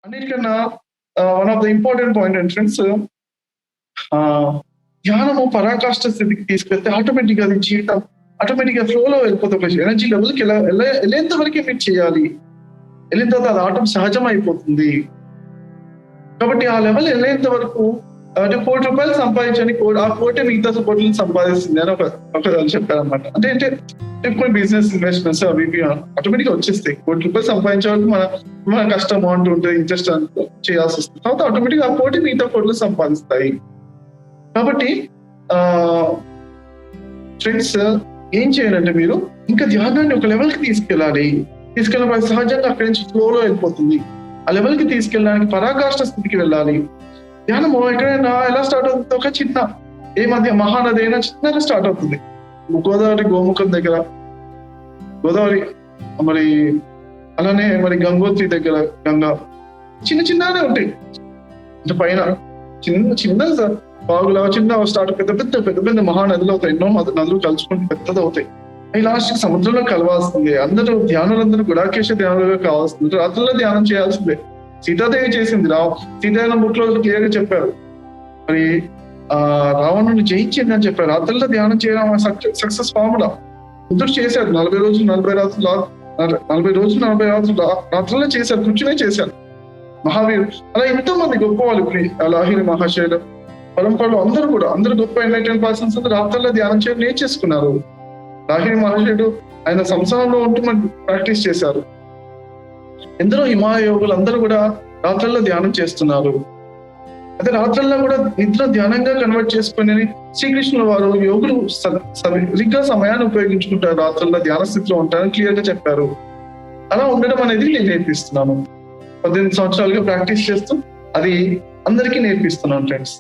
అన్నిటికన్నా one of the important point and friends, ధ్యానము పరాకాష్ఠ స్థితికి తీసుకెళ్తే ఆటోమేటిక్ గా అది జీవితం ఆటోమేటిక్ గా ఫ్లోలో వెళ్ళిపోతుంది. ఎనర్జీ లెవెల్కి వెళ్ళేంత వరకే మీరు చేయాలి. వెళ్ళిన తర్వాత అది ఆటం సహజం అయిపోతుంది. కాబట్టి ఆ లెవెల్ వెళ్ళేంత వరకు అంటే ₹1,00,00,000 సంపాదించని ఆ కోటి మిగతా కోట్లను సంపాదిస్తుంది అని ఒక చెప్పారనమాట. అంటే కొన్ని బిజినెస్ ఇన్వెస్ట్మెంట్స్ అవి ఆటోమేటిక్ గా వచ్చేస్తాయి. ₹1,00,00,000 సంపాదించే వరకు మన కష్టం అమౌంట్ ఉంటుంది, ఇంట్రెస్ట్ చేయాల్సి వస్తుంది. తర్వాత ఆటోమేటిక్ ఆ కోటి మిగతా కోట్లు సంపాదిస్తాయి. కాబట్టి ఫ్రెండ్స్ ఏం చేయాలంటే మీరు ఇంకా ధ్యానాన్ని ఒక లెవెల్ కి తీసుకెళ్ళాలి. తీసుకెళ్ళిన సహజంగా అక్కడి నుంచి ఫ్లోలో వెళ్ళిపోతుంది. ఆ లెవెల్ కి తీసుకెళ్ళడానికి పరాకాష్ఠ స్థితికి వెళ్ళాలి. ధ్యానము ఎక్కడైనా ఎలా స్టార్ట్ అవుతుంది? ఒక చిన్న ఏ మధ్య మహానది అయినా చిన్నగా స్టార్ట్ అవుతుంది. గోదావరి గోముఖం దగ్గర, గోదావరి మరి అలానే మరి గంగోత్రి దగ్గర గంగా చిన్నగానే ఉంటాయి. అంటే పైన చిన్న బాగులా చిన్న స్టార్ట్ పెద్ద మహానదులు అవుతాయి. ఎన్నో నదులు కలుసుకుంటే పెద్దది అవుతాయి. అవి లాస్ట్ సముద్రంలో కలవాల్సిందే. అందరూ ధ్యానులందరూ గుడాకేశ ధ్యానులుగా కావాల్సింది. రాత్రుల్లో ధ్యానం చేయాల్సిందే. సీతాదేవి చేసింది. సీతారామ బుక్లో క్లియర్ గా చెప్పారు. మరి రావణుని జయించింది అని చెప్పారు. రాత్రుల్లో ధ్యానం చేయడం సక్సెస్ ఫార్ములా. బుద్ధుడు చేశారు. 40 రోజులు 40 రాత్రులు రాత్రుల్లో చేశారు. కూర్చునే చేశారు. మహావీరు అలా ఎంతో మంది గొప్ప వాళ్ళు, లాహిరి మహాశయులు పరంపరలో అందరూ గొప్ప ఎన్లైటెన్ పర్సన్స్ రాత్రుల్లో ధ్యానం చేయడం నేర్చేసుకున్నారు. లాహిరి మహాశయుడు ఆయన సంసారంలో ఉంటూ మనకి ప్రాక్టీస్ చేశారు. ఎందరో హిమాలయ యోగులు అందరూ కూడా రాత్రుల్లో ధ్యానం చేస్తున్నారు. అయితే రాత్రుల్లో కూడా నిద్ర ధ్యానంగా కన్వర్ట్ చేసుకుని శ్రీకృష్ణుల వారు యోగులు సరిగ్గా సమయాన్ని ఉపయోగించుకుంటారు, రాత్రుల్లో ధ్యాన స్థితిలో ఉంటారని క్లియర్ గా చెప్పారు. అలా ఉండడం అనేది నేను నేర్పిస్తున్నాను. 18 సంవత్సరాలుగా ప్రాక్టీస్ చేస్తూ అది అందరికీ నేర్పిస్తున్నాను ఫ్రెండ్స్.